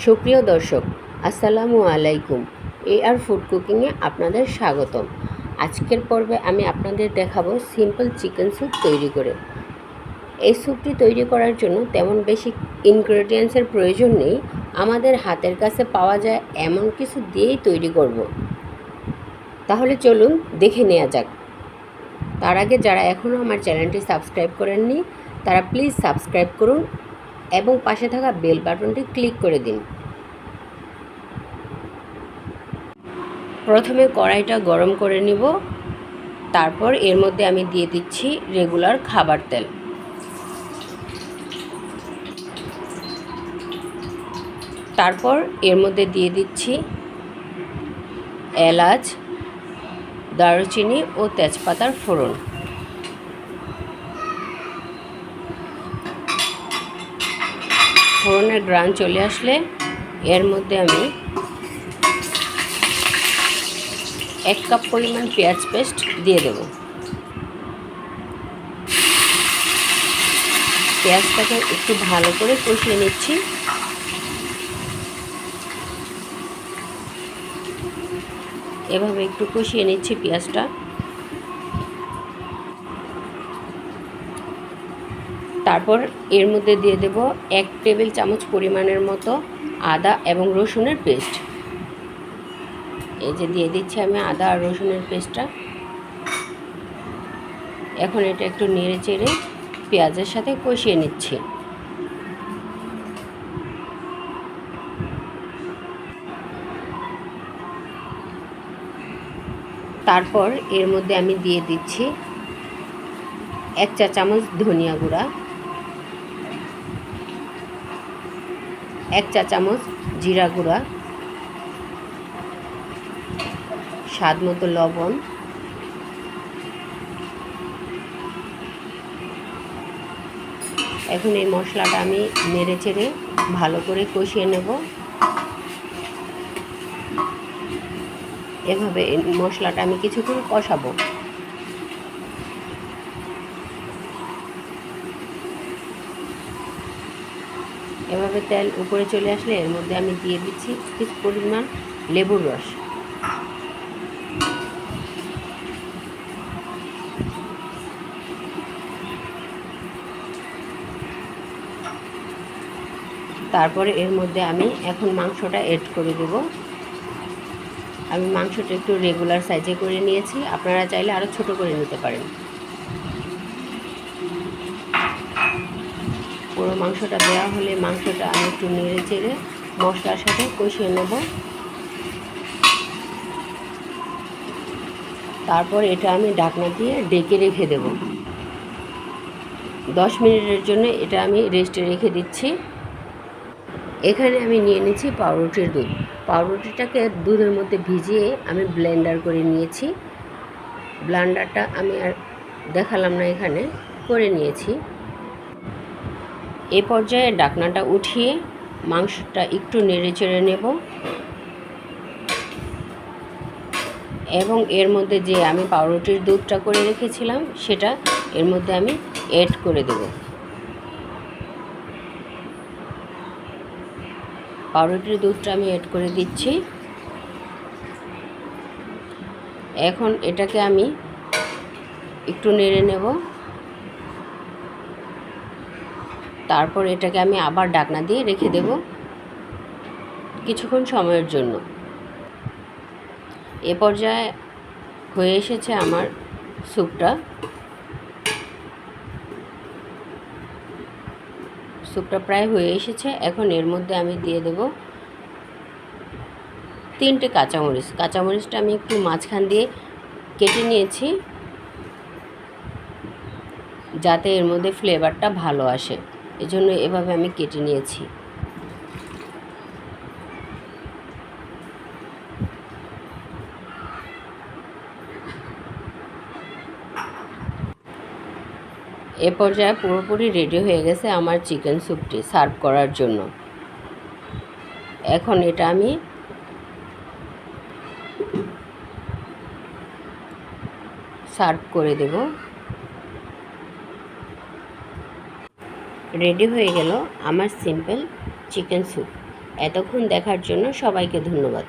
সুপ্রিয় দর্শক, আসসালামু আলাইকুম। এআর ফুড কুকিংয়ে আপনাদের স্বাগতম। আজকের পর্বে আমি আপনাদের দেখাবো সিম্পল চিকেন স্যুপ তৈরি করে। এই স্যুপটি তৈরি করার জন্য তেমন বেশি ইনগ্রেডিয়েন্টসের প্রয়োজন নেই। আমাদের হাতের কাছে পাওয়া যায় এমন কিছু দিয়েই তৈরি করব। তাহলে চলুন দেখে নেওয়া যাক। তার আগে যারা এখনও আমার চ্যানেলটি সাবস্ক্রাইব করেননি তারা প্লিজ সাবস্ক্রাইব করুন এবং পাশে থাকা বেল বাটনটি ক্লিক করে দিন। প্রথমে কড়াইটা গরম করে নিব। তারপর এর মধ্যে আমি দিয়ে দিচ্ছি রেগুলার খাবার তেল। তারপর এর মধ্যে দিয়ে দিচ্ছি এলাচ, দারুচিনি ও তেজপাতার ফোড়ন। ফোড়নের ঘ্রাণ চলে আসলে এর মধ্যে আমি 1 কাপ পরিমাণ পেঁয়াজ পেস্ট দিয়ে দেব। পেঁয়াজটাকে একটু ভালো করে কষিয়ে নিচ্ছি। এভাবে একটু কষিয়ে নিচ্ছি পেঁয়াজটা। তারপর এর মধ্যে দিয়ে দেব 1 টেবিল চামচ পরিমাণের মতো আদা এবং রসুনের পেস্ট। এই যে দিয়ে দিচ্ছি আমি আদা আর রসুনের পেস্টটা। এখন এটা একটু নেড়ে চেড়ে পেঁয়াজের সাথে কষিয়ে নিচ্ছি। তারপর এর মধ্যে আমি দিয়ে দিচ্ছি 1 চা চামচ ধনিয়া গুঁড়া, 1 চা চামচ জিরা গুঁড়া, স্বাদ মতো লবণ, এখন এই মশলাটা আমি নেড়ে চেড়ে ভালো করে কষিয়ে নেব। এভাবে মশলাটা আমি কিছুক্ষণ কষাবো। এভাবে তেল উপরে চলে আসলে এর মধ্যে আমি দিয়ে দিচ্ছি কিছু পরিমাণ লেবুর রস। তারপরে এর মধ্যে আমি এখন মাংসটা এড করে দেব। আমি মাংসটা একটু রেগুলার সাইজে করে নিয়েছি, আপনারা চাইলে আরও ছোট করে নিতে পারেন। পুরো মাংসটা দেওয়া হলে মাংসটা আমি একটু নেড়ে চেড়ে মশলার সাথে কষিয়ে নেব। তারপর এটা আমি ঢাকনা দিয়ে ঢেকে রেখে দেব। 10 মিনিটের জন্য এটা আমি রেস্টে রেখে দিচ্ছি। এখানে আমি নিয়ে নিয়েছি পাউরুটির দুধ। পাউরুটিটাকে দুধের মধ্যে ভিজিয়ে আমি ব্লেন্ডার করে নিয়েছি। ব্লেন্ডারটা আমি আর দেখালাম না, এখানে করে নিয়েছি। এ পর্যায়ে ঢাকনাটা উঠিয়ে মাংসটা একটু নেড়ে চেড়ে নেব এবং এর মধ্যে যে আমি পাউরুটির দুধটা করে রেখেছিলাম সেটা এর মধ্যে আমি অ্যাড করে দেব। পাউরুটির দুধটা আমি অ্যাড করে দিচ্ছি। এখন এটাকে আমি একটু নেড়ে নেব। তারপর এটাকে আমি আবার ঢাকনা দিয়ে রেখে দেব কিছুক্ষণ সময়ের জন্য। এ পর্যায়ে হয়ে এসেছে আমার স্যুপটা। স্যুপটা প্রায় হয়ে এসেছে। এখন এর মধ্যে আমি দিয়ে দেব 3টে কাঁচামরিচ। কাঁচামরিচটা আমি একটু মাঝখান দিয়ে কেটে নিয়েছি যাতে এর মধ্যে ফ্লেভারটা ভালো আসে, এজন্য এভাবে আমি কেটে নিয়েছি। এ পর্যায়ে পুরোপুরি রেডি হয়ে গেছে আমার চিকেন স্যুপটি সার্ভ করার জন্য। এখন এটা আমি সার্ভ করে দেব। রেডি হয়ে গেল আমার সিম্পল চিকেন স্যুপ। এতক্ষণ দেখার জন্য সবাইকে ধন্যবাদ।